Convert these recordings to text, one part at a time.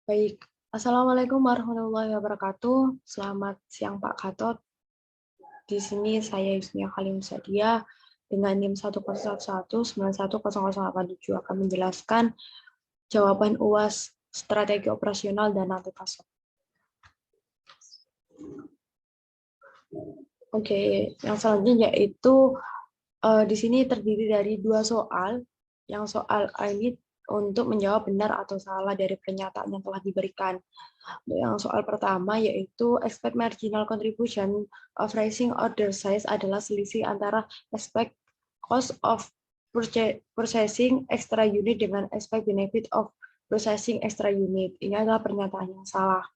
Baik, Assalamualaikum warahmatullahi wabarakatuh. Selamat siang Pak Gatot. Di sini saya Yusnia Halim Sadia dengan NIM 10119100887 akan menjelaskan jawaban UAS strategi operasional dan nanti pasok. Oke, yang selanjutnya yaitu di sini terdiri dari dua soal. Yang soal A ini untuk menjawab benar atau salah dari pernyataan yang telah diberikan. Yang soal pertama yaitu expect marginal contribution of rising order size adalah selisih antara expect cost of processing extra unit dengan expect benefit of processing extra unit. Ini adalah pernyataan yang salah.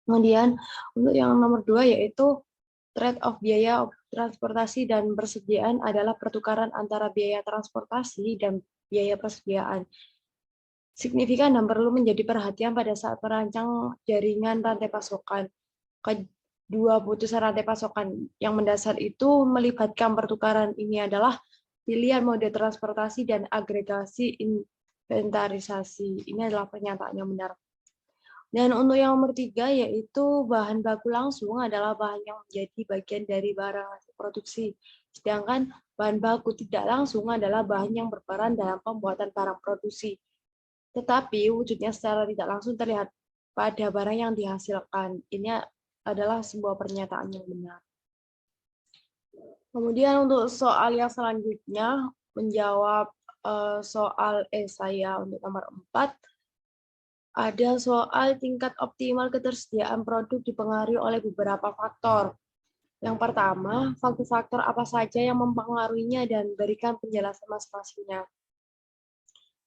Kemudian untuk yang nomor 2 yaitu trade off biaya transportasi dan persediaan adalah pertukaran antara biaya transportasi dan biaya persediaan. Signifikan dan perlu menjadi perhatian pada saat merancang jaringan rantai pasokan. Kedua putusan rantai pasokan yang mendasar itu melibatkan pertukaran ini adalah pilihan mode transportasi dan agregasi inventarisasi. Ini adalah pernyataan yang benar. Dan untuk yang nomor 3 yaitu bahan baku langsung adalah bahan yang menjadi bagian dari barang hasil produksi. Sedangkan bahan baku tidak langsung adalah bahan yang berperan dalam pembuatan barang produksi. Tetapi wujudnya secara tidak langsung terlihat pada barang yang dihasilkan. Ini adalah sebuah pernyataan yang benar. Kemudian untuk soal yang selanjutnya, menjawab soal saya untuk nomor 4, ada soal tingkat optimal ketersediaan produk dipengaruhi oleh beberapa faktor. Yang pertama, faktor-faktor apa saja yang mempengaruhinya dan berikan penjelasan masing-masingnya.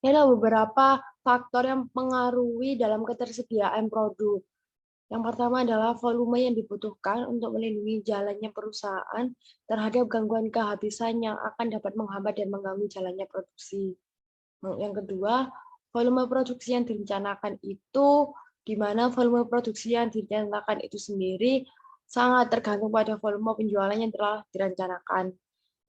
Ini ada beberapa faktor yang mempengaruhi dalam ketersediaan produk. Yang pertama adalah volume yang dibutuhkan untuk melindungi jalannya perusahaan terhadap gangguan kehabisan yang akan dapat menghambat dan mengganggu jalannya produksi. Yang kedua, volume produksi yang direncanakan itu, di mana volume produksi yang direncanakan itu sendiri sangat tergantung pada volume penjualan yang telah direncanakan.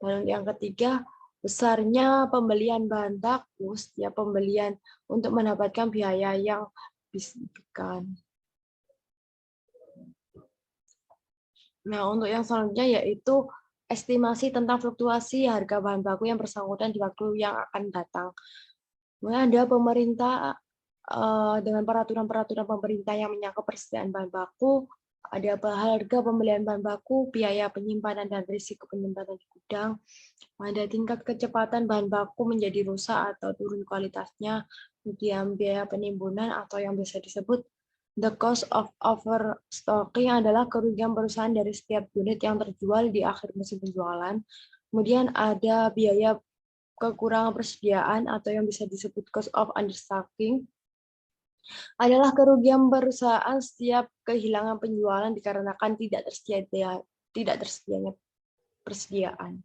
Dan yang ketiga, besarnya pembelian bahan baku setiap pembelian untuk mendapatkan biaya yang signifikan. Nah, untuk yang selanjutnya yaitu estimasi tentang fluktuasi harga bahan baku yang bersangkutan di waktu yang akan datang. Kemudian ada pemerintah dengan peraturan-peraturan pemerintah yang menyangkut persediaan bahan baku, ada harga pembelian bahan baku, biaya penyimpanan dan risiko penyimpanan di gudang, ada tingkat kecepatan bahan baku menjadi rusak atau turun kualitasnya, kemudian biaya penimbunan atau yang bisa disebut the cost of overstocking adalah kerugian perusahaan dari setiap unit yang terjual di akhir musim penjualan. Kemudian ada biaya kekurangan persediaan atau yang bisa disebut cost of understocking adalah kerugian perusahaan setiap kehilangan penjualan dikarenakan tidak tersedianya persediaan.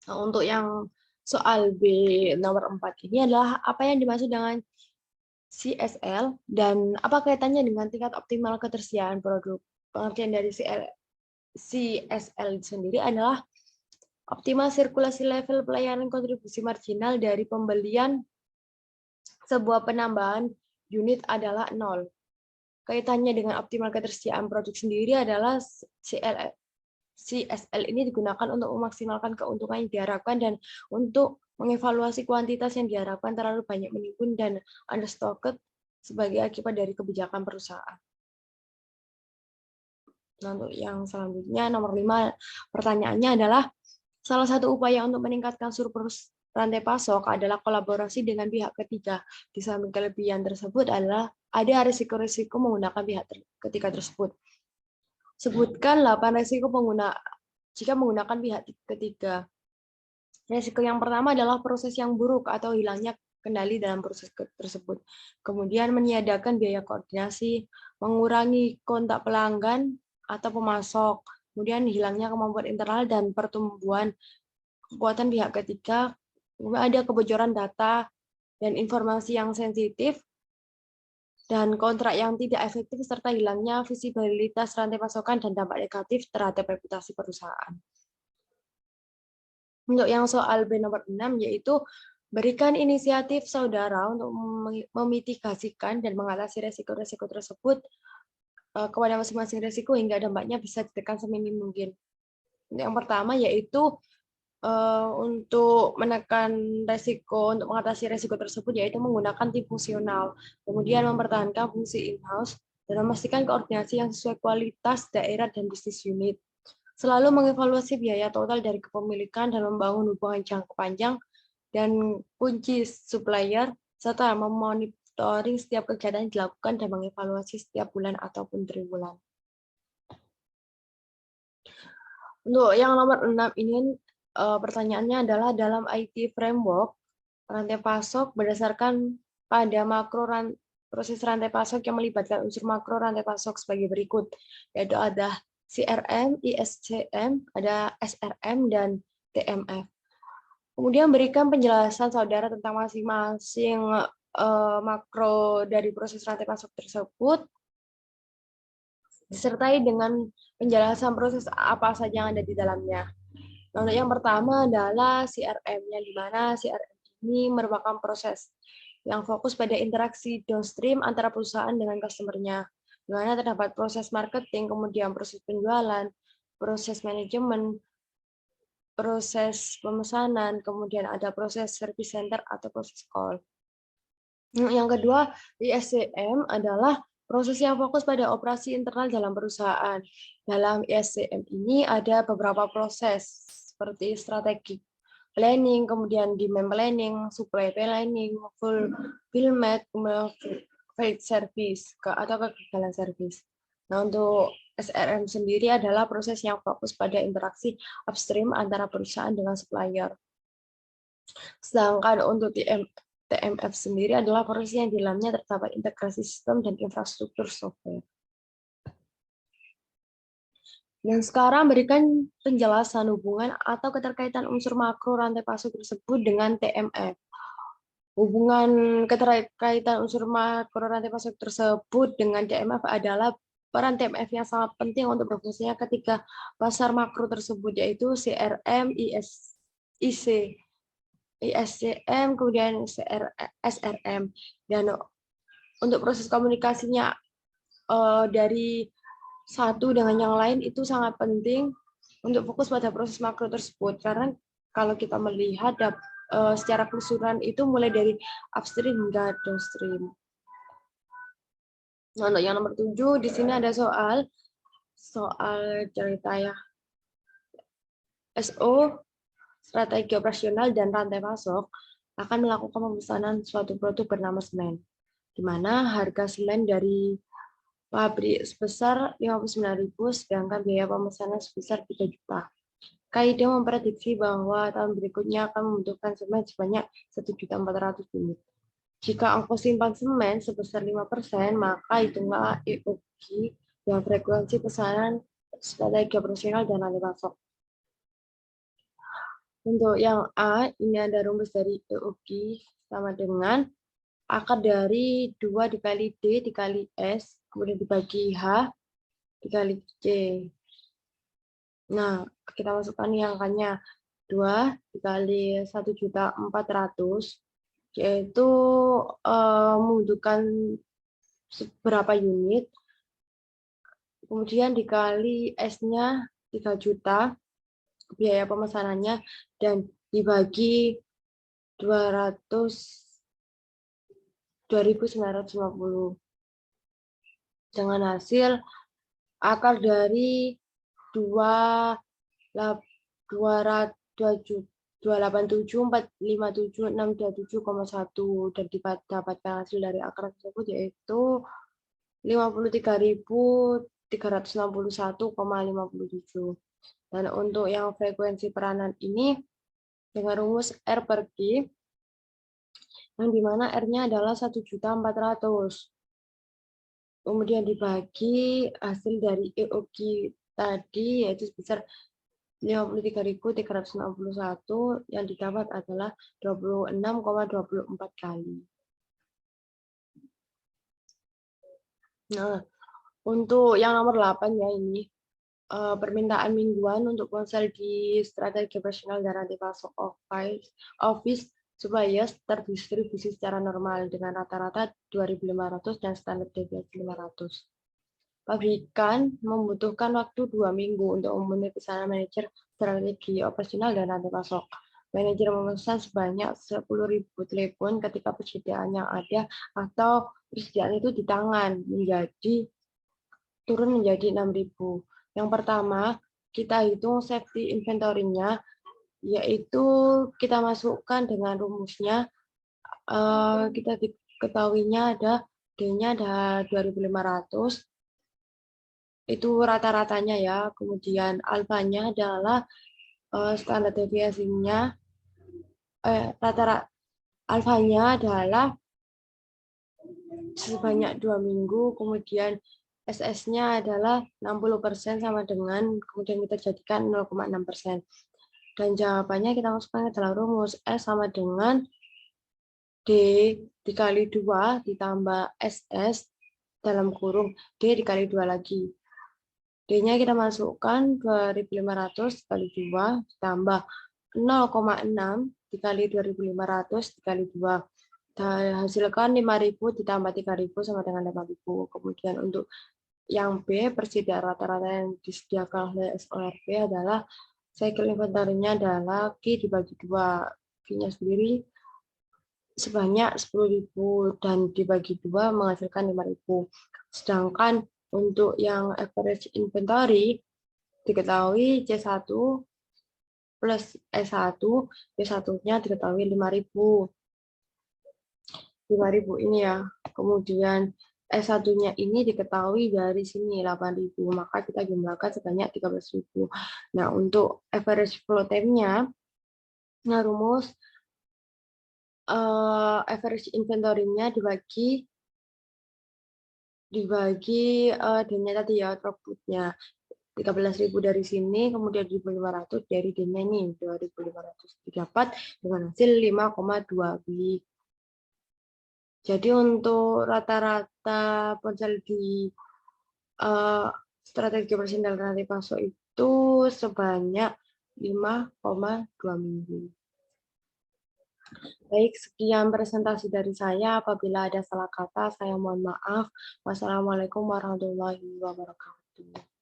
Nah, untuk yang soal B nomor 4 ini adalah apa yang dimaksud dengan CSL dan apa kaitannya dengan tingkat optimal ketersediaan produk. Pengertian dari CSL sendiri adalah optimal sirkulasi level pelayanan kontribusi marginal dari pembelian sebuah penambahan unit adalah 0. Kaitannya dengan optimal ketersediaan produk sendiri adalah CSL ini digunakan untuk memaksimalkan keuntungan yang diharapkan dan untuk mengevaluasi kuantitas yang diharapkan terlalu banyak menimbun dan understocked sebagai akibat dari kebijakan perusahaan. Nah, untuk yang selanjutnya, nomor 5, pertanyaannya adalah salah satu upaya untuk meningkatkan surplus rantai pasok adalah kolaborasi dengan pihak ketiga. Di samping kelebihan tersebut adalah ada risiko-risiko menggunakan pihak ketiga tersebut. Sebutkan 8 risiko jika menggunakan pihak ketiga. Risiko yang pertama adalah proses yang buruk atau hilangnya kendali dalam proses tersebut. Kemudian meniadakan biaya koordinasi, mengurangi kontak pelanggan atau pemasok, kemudian hilangnya kemampuan internal dan pertumbuhan kekuatan pihak ketiga, ada kebocoran data dan informasi yang sensitif, dan kontrak yang tidak efektif, serta hilangnya visibilitas rantai pasokan dan dampak negatif terhadap reputasi perusahaan. Untuk yang soal B nomor 6, yaitu Berikan inisiatif saudara untuk memitigasikan dan mengatasi resiko-resiko tersebut kepada masing-masing resiko hingga dampaknya bisa ditekan seminim mungkin. Yang pertama yaitu untuk menekan resiko, untuk mengatasi resiko tersebut yaitu menggunakan tim fungsional, kemudian mempertahankan fungsi in-house dan memastikan koordinasi yang sesuai kualitas daerah dan bisnis unit. Selalu mengevaluasi biaya total dari kepemilikan dan membangun hubungan jangka panjang dan kunci supplier, serta memonitoring setiap kegiatan yang dilakukan dan mengevaluasi setiap bulan ataupun triwulan. Untuk yang nomor 6 ini pertanyaannya adalah dalam IT framework, rantai pasok berdasarkan pada proses rantai pasok yang melibatkan unsur makro rantai pasok sebagai berikut, yaitu ada CRM, ISCM, ada SRM, dan TMF. Kemudian berikan penjelasan saudara tentang masing-masing makro dari proses rantai pasok tersebut, disertai dengan penjelasan proses apa saja yang ada di dalamnya. Nah, untuk yang pertama adalah CRM, yang di mana CRM ini merupakan proses yang fokus pada interaksi downstream antara perusahaan dengan customer-nya, di mana terdapat proses marketing, kemudian proses penjualan, proses manajemen, proses pemesanan, kemudian ada proses service center atau proses call. Yang kedua, ISCM adalah proses yang fokus pada operasi internal dalam perusahaan. Dalam ISCM ini ada beberapa proses seperti strategi planning, kemudian demand planning, supply planning, fulfillment, field service atau kegagalan service. Nah, untuk SRM sendiri adalah proses yang fokus pada interaksi upstream antara perusahaan dengan supplier. Sedangkan untuk TMF sendiri adalah proses yang di dalamnya terdapat integrasi sistem dan infrastruktur software. Dan sekarang berikan penjelasan hubungan atau keterkaitan unsur makro rantai pasok tersebut dengan TMF. Hubungan keterkaitan unsur makro rantai pasok tersebut dengan TMF adalah peran TMF yang sangat penting untuk berfungsinya ketika pasar makro tersebut, yaitu CRM, ISCM, kemudian SRM. Dan untuk proses komunikasinya dari satu dengan yang lain itu sangat penting untuk fokus pada proses makro tersebut. Karena kalau kita melihat secara keseluruhan itu mulai dari upstream hingga downstream. Nah, untuk yang nomor 7, di sini ada soal cerita ya. SO, strategi operasional dan rantai pasok, akan melakukan pemesanan suatu produk bernama semen, di mana harga semen dari pabrik sebesar 59.000, sedangkan biaya pemesanan sebesar 3 juta. KID memprediksi bahwa tahun berikutnya akan membutuhkan semen sebanyak 1.400.000 unit. Jika ongkos simpan semen sebesar 5%, maka hitunglah EOG dan frekuensi pesanan strategi operasional dan rantai pasok. Untuk yang A, ini ada rumus dari EOG sama dengan akar dari 2 dikali D dikali S, kemudian dibagi H dikali C. Nah, kita masukkan yang angkanya 2 dikali 1.400.000, yaitu membutuhkan berapa unit, kemudian dikali S-nya 3 juta, biaya pemesanannya, dan dibagi 2.950. Dengan hasil akar dari 287.457.627,1 dan didapatkan hasil dari akar tersebut yaitu 53.361,57. Dan untuk yang frekuensi peranan ini dengan rumus R per Q, yang dimana R-nya adalah 1.400.000. Kemudian dibagi hasil dari EOG tadi yaitu sebesar 53.361, yang didapat adalah 26,24 kali. Nah, untuk yang nomor 8 ya ini permintaan mingguan untuk ponsel di strategi operasional dan rantai pasok office supaya terdistribusi secara normal dengan rata-rata 2.500 dan standar deviasi 500. Pabrikan membutuhkan waktu 2 minggu untuk memenuhi pesanan manajer strategi operasional dan rantai pasok. Manajer memesan sebanyak 10.000 telepon ketika persediaan yang ada atau persediaan itu di tangan turun menjadi 6.000. Yang pertama, kita hitung safety inventory-nya, yaitu kita masukkan dengan rumusnya. Kita diketahuinya ada D-nya ada 2.500, itu rata-ratanya ya. Kemudian alfanya adalah standar deviasinya, rata-rata alfanya adalah sebanyak 2 minggu, kemudian SS-nya adalah 60% sama dengan, kemudian kita jadikan 0,6%. Dan jawabannya kita masukkan ke dalam rumus. S sama dengan D dikali 2 ditambah SS dalam kurung D dikali 2 lagi. D-nya kita masukkan 2.500 dikali 2 ditambah 0,6 dikali 2.500 dikali 2. Kita hasilkan 5.000 ditambah 3.000 sama dengan 5.000. Kemudian untuk yang B, persediaan rata-rata yang disediakan oleh SORP adalah cycle inventory-nya adalah Q dibagi 2. Q-nya sendiri sebanyak 10.000 dan dibagi 2 menghasilkan 5.000. Sedangkan untuk yang average inventory diketahui C1 plus E1, C1-nya diketahui 5.000. 5.000 ini ya. Kemudian S1-nya ini diketahui dari sini 8.000, maka kita jumlahkan sebanyak 13.000. Nah, untuk average flow time-nya, nah rumus average inventory-nya dibagi D-nya tadi ya, output-nya 13.000 dari sini, kemudian 2.500 dari D-nya ini 2.500 didapat dengan hasil 5,2 bit. Jadi untuk rata-rata ponsel di strategi operasional rantai pasok itu sebanyak 5,2 minggu. Baik, sekian presentasi dari saya. Apabila ada salah kata, saya mohon maaf. Wassalamualaikum warahmatullahi wabarakatuh.